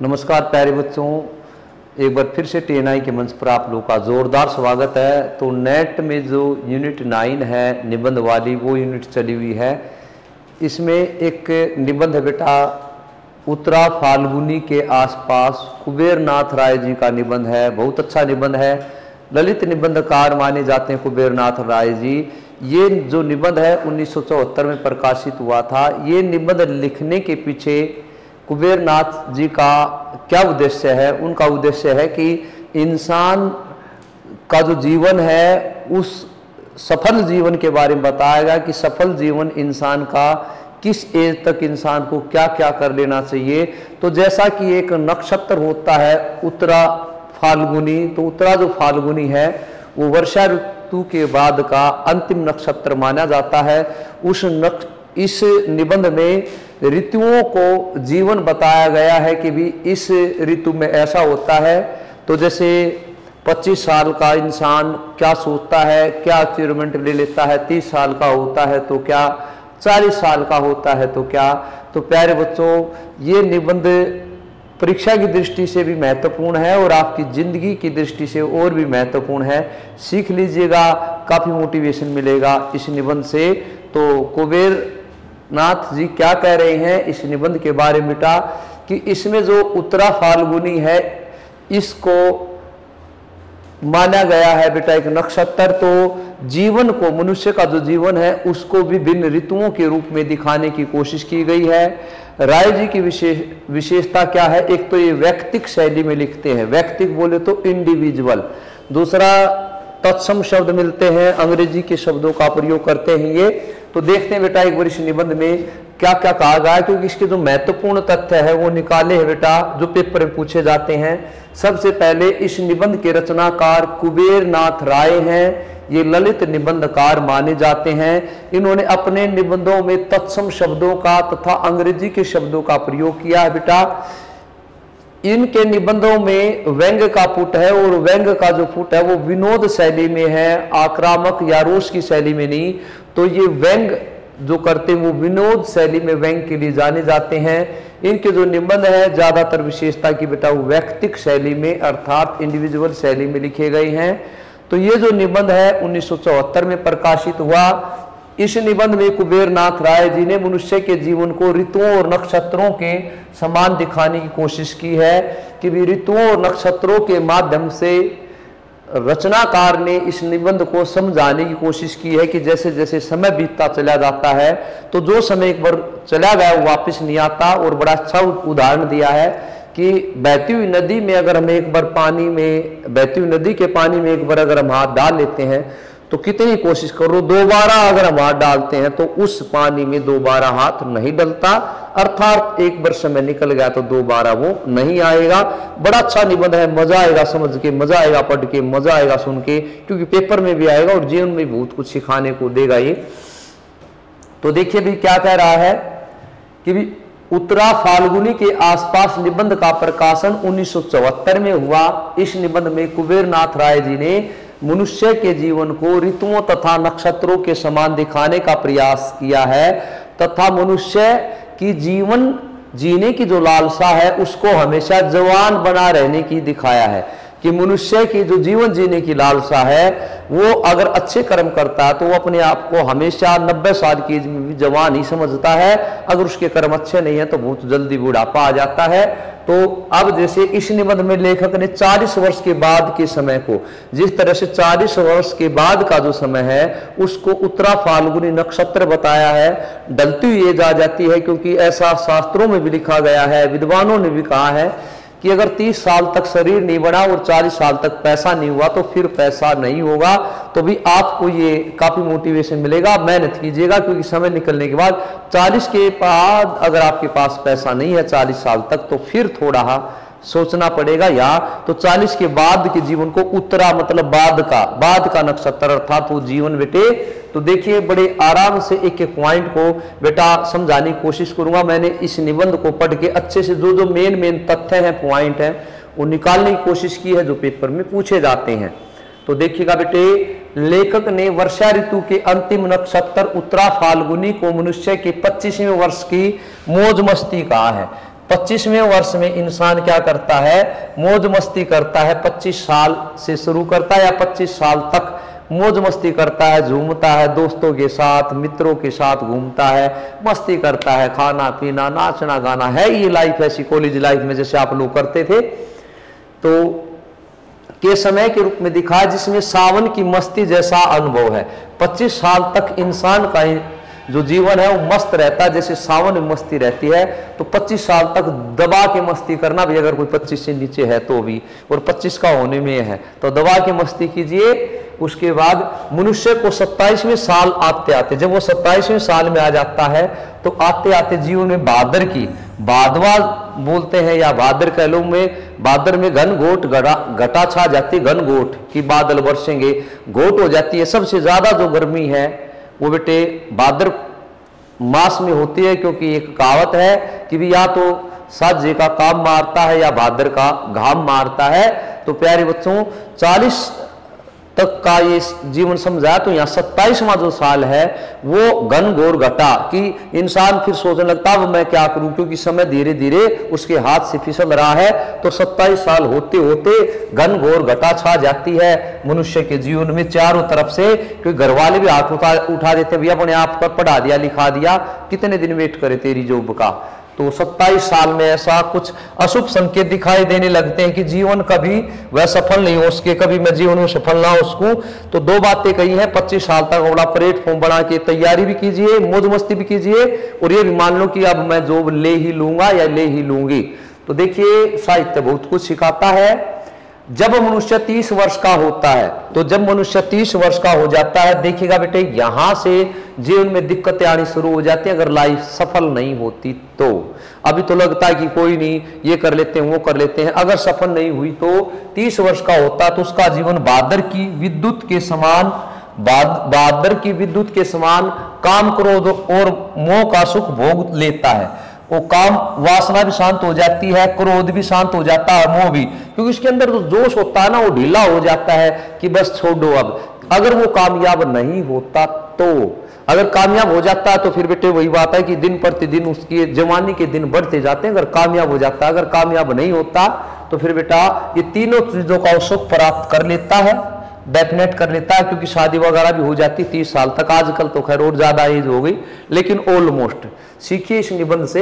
नमस्कार प्यारे बच्चों, एक बार फिर से TNI के मंच पर आप लोगों का जोरदार स्वागत है। तो नेट में जो यूनिट 9 है निबंध वाली, वो यूनिट चली हुई है। इसमें एक निबंध है बेटा, उत्तरा फाल्गुनी के आसपास, कुबेर नाथ राय जी का निबंध है। बहुत अच्छा निबंध है, ललित निबंधकार माने जाते हैं कुबेर नाथ राय जी। ये जो निबंध है 1974 में प्रकाशित हुआ था। ये निबंध लिखने के पीछे कुबेर नाथ जी का क्या उद्देश्य है? उनका उद्देश्य है कि इंसान का जो जीवन है उस सफल जीवन के बारे में बताएगा कि सफल जीवन इंसान का किस एज तक इंसान को क्या क्या कर लेना चाहिए। तो जैसा कि एक नक्षत्र होता है उत्तरा फाल्गुनी, तो उत्तरा जो फाल्गुनी है वो वर्षा ऋतु के बाद का अंतिम नक्षत्र माना जाता है। इस निबंध में ऋतुओं को जीवन बताया गया है कि भी इस ऋतु में ऐसा होता है। तो जैसे 25 साल का इंसान क्या सोचता है, क्या अचीवमेंट ले लेता है, 30 साल का होता है तो क्या, 40 साल का होता है तो क्या। तो प्यारे बच्चों, ये निबंध परीक्षा की दृष्टि से भी महत्वपूर्ण है और आपकी जिंदगी की दृष्टि से और भी महत्वपूर्ण है। सीख लीजिएगा, काफ़ी मोटिवेशन मिलेगा इस निबंध से। तो कुबेर नाथ जी क्या कह रहे हैं इस निबंध के बारे में बेटा, कि इसमें जो उत्तरा फाल्गुनी है इसको माना गया है बेटा एक नक्षत्र। तो जीवन को, मनुष्य का जो जीवन है उसको विभिन्न ऋतुओं के रूप में दिखाने की कोशिश की गई है। राय जी की विशेषता क्या है? एक तो ये व्यक्तिक शैली में लिखते हैं, व्यक्तिक बोले तो इंडिविजुअल। दूसरा, तत्सम शब्द मिलते हैं, अंग्रेजी के शब्दों का प्रयोग करते हैं ये। तो देखते हैं बेटा एक बार इस निबंध में क्या क्या कहा गया है, क्योंकि इसके जो महत्वपूर्ण तथ्य है वो निकाले हैं बेटा, जो पेपर में पूछे जाते हैं। सबसे पहले इस निबंध के रचनाकार कुबेर नाथ राय हैं। ये ललित निबंधकार माने जाते हैं। इन्होंने अपने निबंधों में तत्सम शब्दों का तथा अंग्रेजी के शब्दों का प्रयोग किया है बेटा। इनके निबंधों में व्यंग्य का पुट है और व्यंग्य का जो पुट है वो विनोद शैली में है, आक्रामक या रोष की शैली में नहीं। तो ये व्यंग्य जो करते हैं वो विनोद शैली में व्यंग्य के लिए जाने जाते हैं। इनके जो निबंध है ज्यादातर विशेषता की बेटा वो व्यक्तिक शैली में अर्थात इंडिविजुअल शैली में लिखे गए हैं। तो ये जो निबंध है 1974 में प्रकाशित हुआ। इस निबंध में कुबेर नाथ राय जी ने मनुष्य के जीवन को ऋतुओं और नक्षत्रों के समान दिखाने की कोशिश की है कि भी ऋतुओं और नक्षत्रों के माध्यम से रचनाकार ने इस निबंध को समझाने की कोशिश की है कि जैसे जैसे समय बीतता चला जाता है तो जो समय एक बार चला गया वो वापस नहीं आता। और बड़ा अच्छा उदाहरण दिया है कि बहती हुई नदी में अगर हम एक बार पानी में, बहती हुई नदी के पानी में एक बार अगर हम हाथ डाल लेते हैं तो कितनी कोशिश करो, दोबारा अगर हम हाथ डालते हैं तो उस पानी में दोबारा हाथ नहीं डलता, अर्थात एक बार समय निकल गया तो दोबारा वो नहीं आएगा। बड़ा अच्छा निबंध है, मजा आएगा समझ के, मजा आएगा पढ़ के, मजा आएगा सुन के, क्योंकि पेपर में भी आएगा और जीवन में बहुत कुछ सिखाने को देगा ये। तो देखिए भी क्या कह रहा है कि भी उत्तरा फाल्गुनी के आसपास निबंध का प्रकाशन 1974 में हुआ। इस निबंध में कुबेर नाथ राय जी ने मनुष्य के जीवन को ऋतुओं तथा नक्षत्रों के समान दिखाने का प्रयास किया है तथा मनुष्य की जीवन जीने की जो लालसा है उसको हमेशा जवान बना रहने की दिखाया है। कि मनुष्य की जो जीवन जीने की लालसा है वो अगर अच्छे कर्म करता है तो वो अपने आप को हमेशा 90 साल की एज में भी जवान ही समझता है। अगर उसके कर्म अच्छे नहीं है तो बहुत जल्दी बुढ़ापा आ जाता है। तो अब जैसे इस निबंध में लेखक ने 40 वर्ष के बाद के समय को, जिस तरह से 40 वर्ष के बाद का जो समय है उसको उत्तरा फाल्गुनी नक्षत्र बताया है। डलती हुई एज आ जाती है, क्योंकि ऐसा शास्त्रों में भी लिखा गया है, विद्वानों ने भी कहा है कि अगर 30 साल तक शरीर नहीं बना और 40 साल तक पैसा नहीं हुआ तो फिर पैसा नहीं होगा। तो भी आपको ये काफी मोटिवेशन मिलेगा, मेहनत कीजिएगा, क्योंकि समय निकलने के बाद 40 के बाद अगर आपके पास पैसा नहीं है 40 साल तक तो फिर थोड़ा सोचना पड़ेगा। या तो 40 के बाद के जीवन को उत्तरा मतलब बाद का नक्षत्र अर्थात वो जीवन बेटे। तो देखिए बड़े आराम से एक एक पॉइंट को बेटा समझाने की कोशिश करूंगा। मैंने इस निबंध को पढ़ के अच्छे से जो जो मेन तथ्य हैं, पॉइंट हैं, वो निकालने की कोशिश की है जो पेपर में पूछे जाते हैं। तो देखिएगा बेटे, लेखक ने वर्षा ऋतु के अंतिम नक्षत्र उत्तरा फाल्गुनी को मनुष्य के 25वें वर्ष की मौज मस्ती कहा है। 25वें वर्ष में इंसान क्या करता है, मौज मस्ती करता है। 25 साल से शुरू करता है या 25 साल तक मौज मस्ती करता है, झूमता है, दोस्तों के साथ मित्रों के साथ घूमता है, मस्ती करता है, खाना पीना नाचना गाना है। ये लाइफ ऐसी कॉलेज लाइफ में जैसे आप लोग करते थे तो के समय के रूप में दिखाया, जिसमें सावन की मस्ती जैसा अनुभव है। 25 साल तक इंसान का जो जीवन है वो मस्त रहता है, जैसे सावन में मस्ती रहती है। तो 25 साल तक दबा के मस्ती करना भी, अगर कोई 25 से नीचे है तो भी, और 25 का होने में है तो दबा के मस्ती कीजिए। उसके बाद मनुष्य को 27वें साल आते आते, जब वो 27वें साल में आ जाता है तो आते आते जीवन में भादर की, भादवा बोलते हैं या भादर कह लो, में भादर में घन घोट घटा छा जाती, घन घोट की बादल बरसेंगे, घोट हो जाती है। सबसे ज्यादा जो गर्मी है वो बेटे भाद्र मास में होती है, क्योंकि एक कहावत है कि भी या तो साजे का काम मारता है या भाद्र का घाम मारता है। तो प्यारे बच्चों 40 तक का ये जीवन समझाया, तो यहाँ 27वां जो साल है वो घन घोर घटा कि इंसान फिर सोचने लगता है मैं क्या करूं, क्योंकि समय धीरे धीरे उसके हाथ से फिसल रहा है। तो 27 साल होते होते घन घोर घटा छा जाती है मनुष्य के जीवन में चारों तरफ से, क्योंकि घर वाले भी हाथ उठा देते, भैया अपने आप पर पढ़ा दिया लिखा दिया, कितने दिन वेट करे तेरी जॉब का। तो 27 साल में ऐसा कुछ अशुभ संकेत दिखाई देने लगते हैं कि जीवन कभी वह सफल नहीं हो उसके, कभी मैं जीवन में सफल ना हो उसको। तो दो बातें कही हैं, 25 साल तक बड़ा प्लेटफॉर्म बना के तैयारी भी कीजिए, मौज मस्ती भी कीजिए, और ये भी मान लो कि अब मैं जॉब ले ही लूंगा या ले ही लूंगी। तो देखिए साहित्य बहुत कुछ सिखाता है। जब मनुष्य 30 वर्ष का होता है, तो जब मनुष्य 30 वर्ष का हो जाता है, देखिएगा बेटे यहां से जीवन में दिक्कतें आनी शुरू हो जाती है अगर लाइफ सफल नहीं होती तो। अभी तो लगता है कि कोई नहीं, ये कर लेते हैं वो कर लेते हैं, अगर सफल नहीं हुई तो 30 वर्ष का होता तो उसका जीवन भादर की विद्युत के समान, भादर की विद्युत के समान काम क्रोध और मोह का सुख भोग लेता है। वो काम वासना भी शांत हो जाती है, क्रोध भी शांत हो जाता है, मोह भी, क्योंकि उसके अंदर जो जोश होता है ना वो ढीला हो जाता है कि बस छोड़ो अब। अगर वो कामयाब नहीं होता तो, अगर कामयाब हो जाता है तो फिर बेटे वही बात है कि दिन प्रतिदिन उसकी जवानी के दिन बढ़ते जाते हैं। अगर कामयाब हो जाता है, अगर कामयाब नहीं होता तो फिर बेटा ये तीनों चीजों का सुख प्राप्त कर लेता है, डेफिनेट कर लेता है, क्योंकि शादी वगैरह भी हो जाती 30 साल तक। आजकल तो खैर और ज्यादा एज हो गई, लेकिन ऑलमोस्ट। सीखिए इस निबंध से।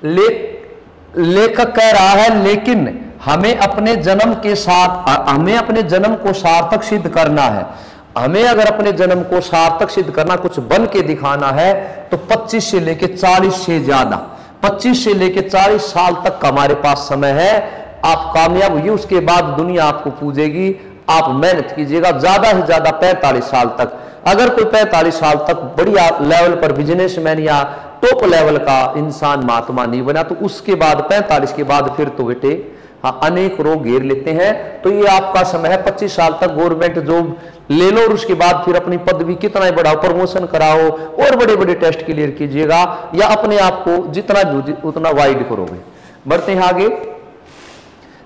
लेखक कह रहा है लेकिन हमें अपने जन्म के साथ, हमें अपने जन्म को सार्थक सिद्ध करना है। हमें अगर अपने जन्म को सार्थक सिद्ध करना, कुछ बन के दिखाना है, तो 25 से लेके 40 से ज्यादा, 25 से लेके 40 साल तक हमारे पास समय है। आप कामयाब हुई, उसके बाद दुनिया आपको पूजेगी। आप मेहनत कीजिएगा ज्यादा से ज्यादा 45 साल तक। अगर कोई 45 साल तक बढ़िया लेवल पर बिजनेसमैन या टॉप लेवल का इंसान महात्मा नहीं बना, तो उसके बाद 45 के बाद फिर तो बेटे हाँ अनेक रोग घेर लेते हैं। तो ये आपका समय है, 25 साल तक गवर्नमेंट जॉब ले लो, और उसके बाद फिर अपनी पदवी कितना ही बढ़ाओ, प्रमोशन कराओ, और बड़े बड़े टेस्ट क्लियर कीजिएगा, या अपने आप को जितना उतना वाइड करोगे। बढ़ते हैं आगे,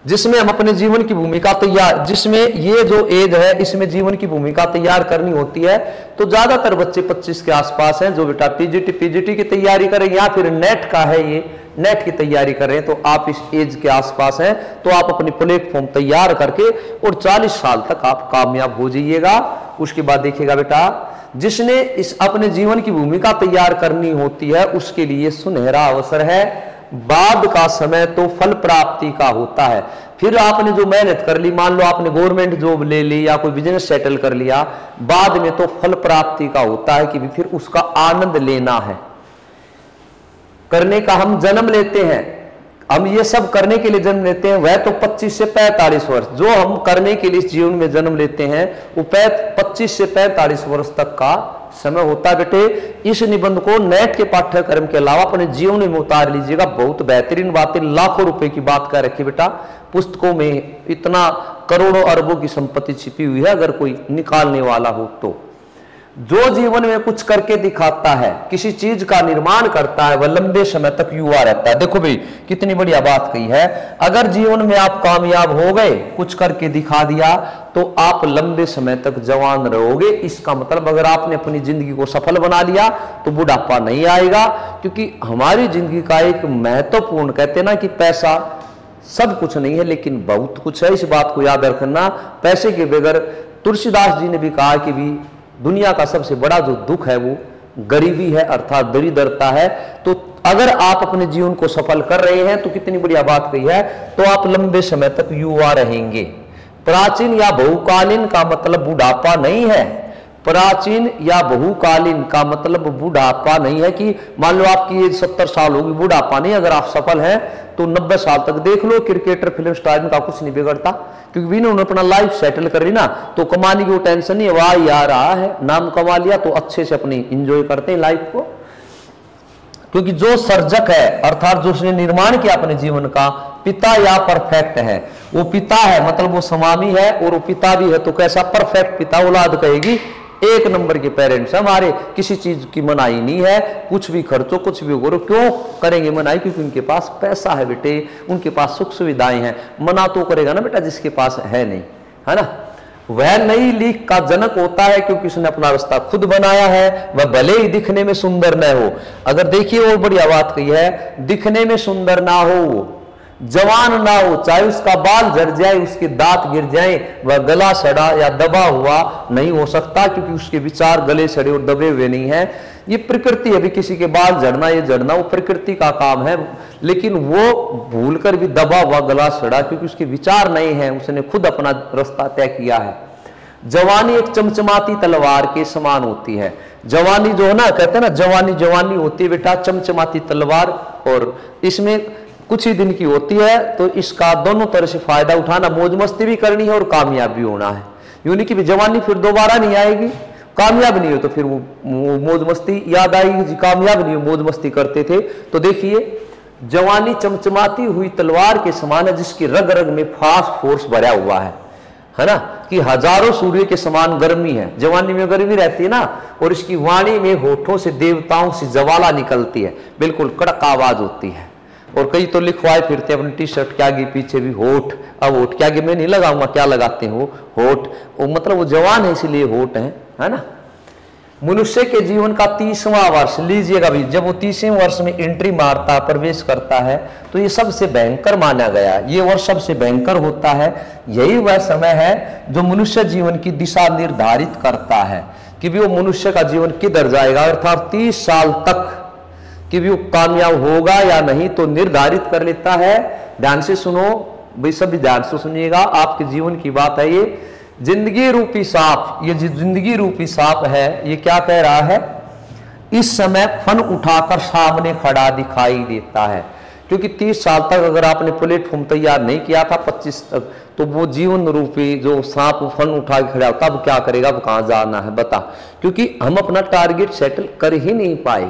जिसमें हम अपने जीवन की भूमिका तैयार, जिसमें ये जो एज है इसमें जीवन की भूमिका तैयार करनी होती है। तो ज्यादातर बच्चे 25 के आसपास हैं जो बेटा पीजीटी की तैयारी करें, या फिर नेट का है, ये नेट की तैयारी कर रहे हैं, तो आप इस एज के आसपास हैं, तो आप अपनी प्लेटफॉर्म तैयार करके और 40 साल तक आप कामयाब हो जाइएगा। उसके बाद देखिएगा बेटा, जिसने इस अपने जीवन की भूमिका तैयार करनी होती है उसके लिए सुनहरा अवसर है। बाद का समय तो फल प्राप्ति का होता है। फिर आपने जो मेहनत कर ली, मान लो आपने गवर्नमेंट जॉब ले ली या कोई बिजनेस सेटल कर लिया, बाद में तो फल प्राप्ति का होता है कि फिर उसका आनंद लेना है। करने का हम जन्म लेते हैं, हम ये सब करने के लिए जन्म लेते हैं, वह तो 25 से 45 वर्ष जो हम करने के लिए जीवन में जन्म लेते हैं वो 25 से 45 वर्ष तक का समय होता है। बेटे इस निबंध को नेट के पाठ्यक्रम के अलावा अपने जीवन में उतार लीजिएगा। बहुत बेहतरीन बातें, लाखों रुपए की बात कर रखी बेटा। पुस्तकों में इतना करोड़ों अरबों की संपत्ति छिपी हुई है, अगर कोई निकालने वाला हो तो। जो जीवन में कुछ करके दिखाता है, किसी चीज का निर्माण करता है, वह लंबे समय तक युवा रहता है। देखो भाई कितनी बढ़िया बात कही है। अगर जीवन में आप कामयाब हो गए, कुछ करके दिखा दिया, तो आप लंबे समय तक जवान रहोगे। इसका मतलब अगर आपने अपनी जिंदगी को सफल बना लिया तो बुढ़ापा नहीं आएगा। क्योंकि हमारी जिंदगी का एक महत्वपूर्ण, कहते हैं ना कि पैसा सब कुछ नहीं है लेकिन बहुत कुछ है, इस बात को याद रखना। पैसे के बगैर, तुलसीदास जी ने भी कहा कि भी दुनिया का सबसे बड़ा जो दुख है वो गरीबी है, अर्थात दरिद्रता है। तो अगर आप अपने जीवन को सफल कर रहे हैं तो कितनी बढ़िया बात कही है, तो आप लंबे समय तक युवा रहेंगे। प्राचीन या बहुकालीन का मतलब बुढ़ापा नहीं है। प्राचीन या बहुकालीन का मतलब बुढ़ापा नहीं है कि मान लो आपकी एज 70 साल होगी, बुढ़ापा नहीं। अगर आप सफल हैं तो 90 साल तक देख लो, क्रिकेटर, फिल्म स्टार, इनका कुछ नहीं बिगड़ता, क्योंकि इन्होंने अपना लाइफ सेटल कर ली ना, तो कमाने की वो टेंशन नहीं है। वाह यार रहा है, नाम कमा लिया तो अच्छे से अपनी इंजॉय करते हैं लाइफ को। क्योंकि जो सर्जक है, अर्थात जो उसने निर्माण किया अपने जीवन का, पिता या परफेक्ट है, वो पिता है मतलब वो समामी है, और वो पिता भी है तो कैसा परफेक्ट पिता। औलाद कहेगी एक नंबर के पेरेंट्स हमारे, किसी चीज की मनाही नहीं है, कुछ भी खर्चो, कुछ भी करो। क्यों करेंगे मनाही? क्योंकि उनके पास पैसा है बेटे, उनके पास सुख सुविधाएं हैं। मना तो करेगा ना बेटा जिसके पास है नहीं, है ना। वह नई लीक का जनक होता है क्योंकि उसने अपना रास्ता खुद बनाया है। वह भले ही दिखने में सुंदर न हो, अगर देखिए वो बढ़िया बात कही है, दिखने में सुंदर ना हो, जवान ना हो, चाहे उसका बाल झड़ जाए, उसके दांत गिर जाए, वह गला सड़ा या दबा हुआ नहीं हो सकता, क्योंकि उसके विचार गले सड़े और दबे हुए नहीं है। ये प्रकृति है, भी किसी के बाल झड़ना, ये झड़ना वो प्रकृति का काम है, लेकिन वो भूलकर भी दबा हुआ गला सड़ा क्योंकि उसके विचार नहीं है, उसने खुद अपना रास्ता तय किया है। जवानी एक चमचमाती तलवार के समान होती है। जवानी जो है ना, कहते हैं ना जवानी जवानी होती है बेटा चमचमाती तलवार, और इसमें कुछ ही दिन की होती है, तो इसका दोनों तरह से फायदा उठाना, मौज मस्ती भी करनी है और कामयाब भी होना है। यूं नहीं कि जवानी फिर दोबारा नहीं आएगी, कामयाब नहीं हो तो फिर वो मौज मस्ती याद आएगी जी, कामयाब नहीं हो मौज मस्ती करते थे। तो देखिए जवानी चमचमाती हुई तलवार के समान है, जिसकी रग रग में फास्फोरस भरा हुआ है ना, कि हजारों सूर्य के समान गर्मी है। जवानी में गर्मी रहती है ना, और इसकी वाणी में होठों से देवताओं से ज्वाला निकलती है, बिल्कुल कड़क आवाज होती है। और कई तो लिखवाए फिरते अपनी टी शर्ट के आगे पीछे भी होठ। अब होठ के आगे मैं नहीं लगाऊंगा, क्या लगाते हैं वो होठ, वो मतलब वो जवान है इसलिए होठ है ना। मनुष्य के जीवन का 30वां वर्ष लीजिएगा भी, जब वो 30वें वर्ष में एंट्री मारता, प्रवेश करता है, तो ये सबसे भयंकर माना गया। ये वर्ष सबसे भयंकर होता है। यही वह समय है जो मनुष्य जीवन की दिशा निर्धारित करता है कि भी वो मनुष्य का जीवन किधर जाएगा, अर्थात 30 साल तक कि भी वो कामयाब होगा या नहीं, तो निर्धारित कर लेता है। ध्यान से सुनो भाई, सभी ध्यान से सुनिएगा, आपके जीवन की बात है ये। जिंदगी रूपी सांप, ये जिंदगी रूपी सांप है, ये क्या कह रहा है, इस समय फन उठाकर सामने खड़ा दिखाई देता है। क्योंकि 30 साल तक अगर आपने प्लेटफॉर्म तैयार नहीं किया था 25 तक, तो वो जीवन रूपी जो सांप फन उठा के खड़ा होता, अब क्या करेगा, अब कहां जाना है बता। क्योंकि हम अपना टारगेट सेटल कर ही नहीं पाए,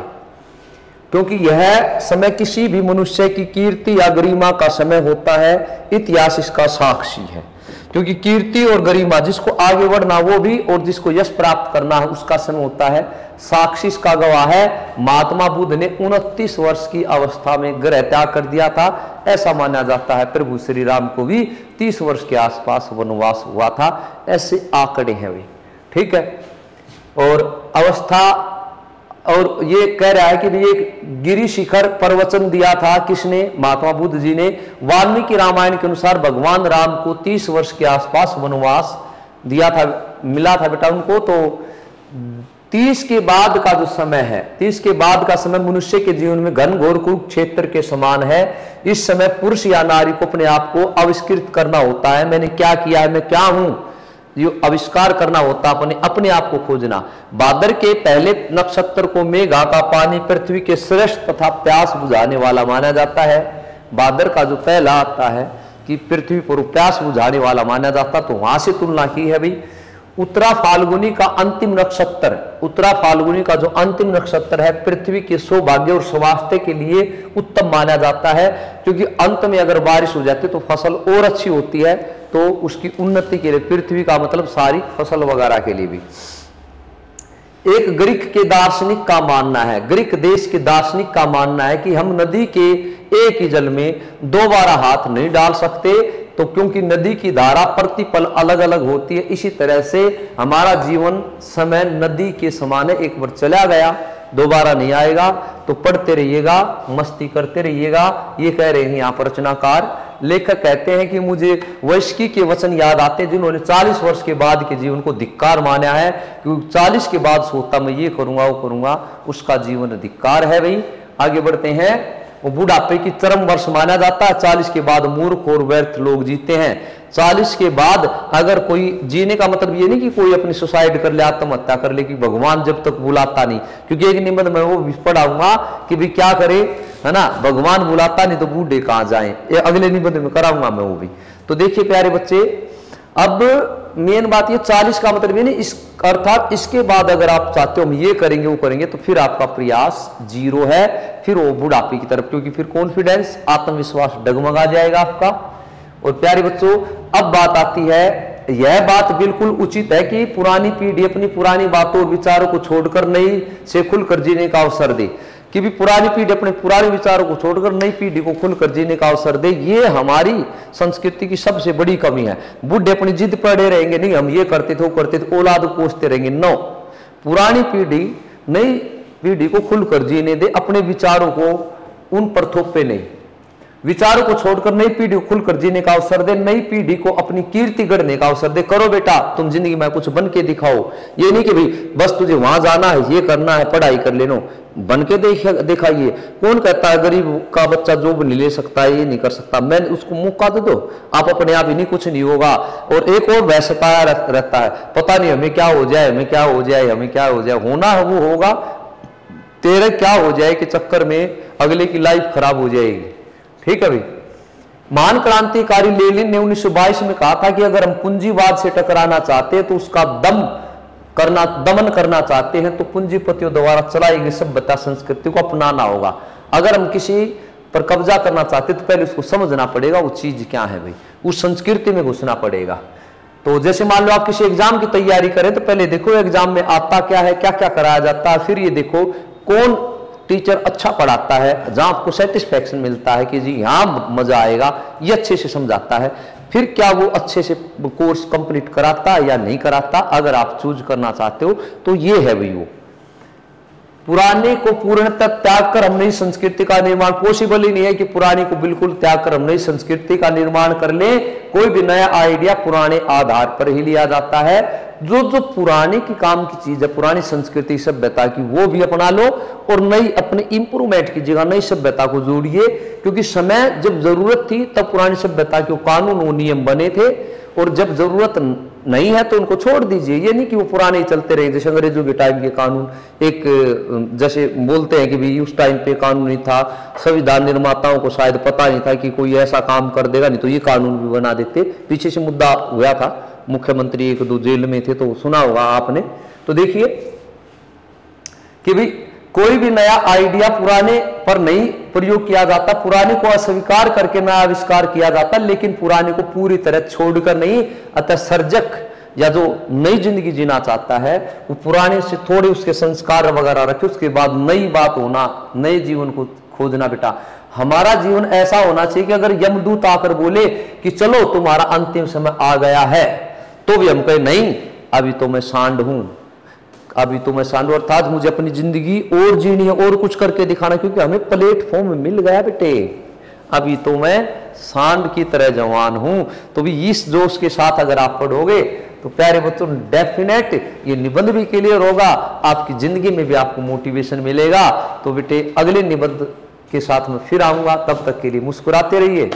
क्योंकि यह समय किसी भी मनुष्य की कीर्ति या गरिमा का समय होता है। इतिहास इसका साक्षी है, क्योंकि कीर्ति और गरिमा, जिसको आगे बढ़ना वो भी, और जिसको यश प्राप्त करना है उसका समय होता है। साक्षी इसका गवाह है। महात्मा बुद्ध ने 29 वर्ष की अवस्था में गृह त्याग कर दिया था। ऐसा माना जाता है प्रभु श्री राम को भी 30 वर्ष के आसपास वनवास हुआ था, ऐसे आंकड़े हैं वे, ठीक है। और अवस्था, और ये कह रहा है कि एक गिरि शिखर प्रवचन दिया था किसने, महात्मा बुद्ध जी ने। वाल्मीकि रामायण के अनुसार भगवान राम को 30 वर्ष के आसपास वनवास दिया था, मिला था बेटा उनको। तो 30 के बाद का जो समय है, 30 के बाद का समय मनुष्य के जीवन में घनघोर कुरुक्षेत्र के समान है। इस समय पुरुष या नारी को अपने आप को आविष्कृत करना होता है। मैंने क्या किया है, मैं क्या हूं, ये आविष्कार करना होता, अपने आप को खोजना। भाद्र के पहले नक्षत्र को मेघा का पानी पृथ्वी के श्रेष्ठ तथा प्यास बुझाने वाला माना जाता है। भाद्र का जो पहला आता है कि पृथ्वी पर प्यास बुझाने वाला माना जाता, तो वहां से तुलना की है भाई। उत्तरा फाल्गुनी का अंतिम नक्षत्र, उत्तरा फाल्गुनी का जो अंतिम नक्षत्र है, पृथ्वी के सौभाग्य और स्वास्थ्य के लिए उत्तम माना जाता है, क्योंकि अंत में अगर बारिश हो जाती है तो फसल और अच्छी होती है, तो उसकी उन्नति के लिए, पृथ्वी का मतलब सारी फसल वगैरह के लिए भी। एक ग्रीक के दार्शनिक का मानना है, ग्रीक देश के दार्शनिक का मानना है कि हम नदी के एक ही जल में दोबारा हाथ नहीं डाल सकते, तो क्योंकि नदी की धारा प्रतिपल अलग अलग होती है, इसी तरह से हमारा जीवन समय नदी के समान है, एक बार चला गया दोबारा नहीं आएगा। तो पढ़ते रहिएगा, मस्ती करते रहिएगा, ये कह रहे हैं यहाँ पर रचनाकार। लेखक कहते हैं कि मुझे वैश्की के वचन याद आते हैं जिन्होंने 40 वर्ष के बाद के जीवन को धिक्कार माना है, क्योंकि 40 के बाद सोचता मैं ये करूंगा वो करूंगा, उसका जीवन धिक्कार है। भाई आगे बढ़ते हैं। वो बुढ़ापे की चरम वर्ष माना जाता है, 40 के बाद मूर्ख और व्यर्थ लोग जीते हैं। 40 के बाद अगर कोई जीने का मतलब ये नहीं कि कोई अपनी सुसाइड कर ले, आत्महत्या कर ले, कि भगवान जब तक बुलाता नहीं, क्योंकि एक निबंध में वो भी पढ़ाऊंगा कि भी क्या करे, है ना, भगवान बुलाता नहीं तो बूढ़े कहां जाएं, ये अगले निबंध में कराऊंगा मैं वो भी। तो देखिए प्यारे बच्चे, अब मेन बात ये 40 का मतलब ये नहीं, इस अर्थात इसके बाद अगर आप चाहते हो हम ये करेंगे वो करेंगे, तो फिर आपका प्रयास जीरो है, फिर वो बुढ़ापे की तरफ, क्योंकि फिर कॉन्फिडेंस आत्मविश्वास डगमगा जाएगा आपका। और प्यारे बच्चों, अब बात आती है, यह बात बिल्कुल उचित है कि पुरानी पीढ़ी अपनी पुरानी बातों और विचारों को छोड़कर नई से खुलकर जीने का अवसर दे, कि भी पुरानी पीढ़ी अपने पुराने विचारों को छोड़कर नई पीढ़ी को खुलकर जीने का अवसर दे। ये हमारी संस्कृति की सबसे बड़ी कमी है। बूढ़े अपनी जिद पड़े रहेंगे, नहीं हम ये करते थे वो करते थे, औलाद कोसते रहेंगे। नो, पुरानी पीढ़ी नई पीढ़ी को खुलकर जीने दे, अपने विचारों को उन पर थोपे नहीं, विचारों को छोड़कर नई पीढ़ी को खुलकर जीने का अवसर दे, नई पीढ़ी को अपनी कीर्ति गढ़ने का अवसर दे। करो बेटा तुम जिंदगी में कुछ बन के दिखाओ, ये नहीं कि भाई बस तुझे वहां जाना है, ये करना है, पढ़ाई कर लेनो, बन के दिखाइए। कौन कहता है गरीब का बच्चा जॉब नहीं ले सकता, ये नहीं कर सकता, मैं उसको मौका दे दो, आप अपने आप ही नहीं, कुछ नहीं होगा। और एक और वह सताया रहता है, पता नहीं हमें क्या हो जाए, हमें क्या हो जाए, हमें क्या हो जाए, होना है वो होगा, तेरे क्या हो जाए के चक्कर में अगले की लाइफ खराब हो जाएगी। ठीक है भाई। महान क्रांतिकारी लेनिन ने 1922 में कहा था कि अगर हम पूंजीवाद से टकराना चाहते हैं तो उसका दमन करना चाहते हैं तो पूंजीपतियों द्वारा चलाई गई सभ्यता संस्कृति को अपनाना होगा। अगर हम किसी पर कब्जा करना चाहते तो पहले उसको समझना पड़ेगा वो चीज क्या है भाई, उस संस्कृति में घुसना पड़ेगा। तो जैसे मान लो आप किसी एग्जाम की तैयारी करें तो पहले देखो एग्जाम में आता क्या है, क्या क्या कराया जाता है, फिर ये देखो कौन टीचर अच्छा पढ़ाता है, जहां आपको सेटिस्फैक्शन मिलता है कि जी यहां मजा आएगा, ये अच्छे से समझाता है, फिर क्या वो अच्छे से कोर्स कंप्लीट कराता या नहीं कराता। अगर आप चूज करना चाहते हो तो ये है भाई, वो पुराने को पूर्णतः त्याग कर हम नई संस्कृति का निर्माण, पॉसिबल ही नहीं है कि पुरानी को बिल्कुल त्याग कर हम नई संस्कृति का निर्माण कर ले। कोई भी नया आइडिया पुराने आधार पर ही लिया जाता है। जो जो पुराने की काम की चीज है, पुरानी संस्कृति सभ्यता की, वो भी अपना लो और नई अपने इंप्रूवमेंट की जगह नई सभ्यता को जोड़िए। क्योंकि समय जब जरूरत थी तब पुरानी सभ्यता के कानून और नियम बने थे, और जब जरूरत नहीं है तो उनको छोड़ दीजिए। ये नहीं कि वो पुराने ही चलते रहे, जैसे अंग्रेजों के टाइम के कानून, एक जैसे बोलते हैं कि भाई उस टाइम पे कानून नहीं था, संविधान निर्माताओं को शायद पता नहीं था कि कोई ऐसा काम कर देगा, नहीं तो ये कानून भी बना देते। पीछे से मुद्दा हुआ था, मुख्यमंत्री 1-2 जेल में थे, तो सुना होगा आपने। तो देखिए कि भाई कोई भी नया आइडिया पुराने पर नहीं प्रयोग किया जाता, पुराने को अस्वीकार करके नया आविष्कार किया जाता, लेकिन पुराने को पूरी तरह छोड़कर नहीं। अतः सर्जक या जो नई जिंदगी जीना चाहता है वो पुराने से थोड़े उसके संस्कार वगैरह रखे, उसके बाद नई बात होना, नए जीवन को खोजना। बेटा हमारा जीवन ऐसा होना चाहिए कि अगर यमदूत आकर बोले कि चलो तुम्हारा अंतिम समय आ गया है, तो भी हम कहे नहीं, अभी तो मैं सांड हूं, अभी तो मैं सांड, अर्थात मुझे अपनी जिंदगी और जीनी है, और कुछ करके दिखाना, क्योंकि हमें प्लेटफॉर्म मिल गया बेटे, अभी तो मैं सांड की तरह जवान हूं। तो भी इस जोश के साथ अगर आप पढ़ोगे तो प्यारे बच्चों डेफिनेट ये निबंध भी क्लियर होगा, आपकी जिंदगी में भी आपको मोटिवेशन मिलेगा। तो बेटे अगले निबंध के साथ मैं फिर आऊंगा, तब तक के लिए मुस्कुराते रहिए।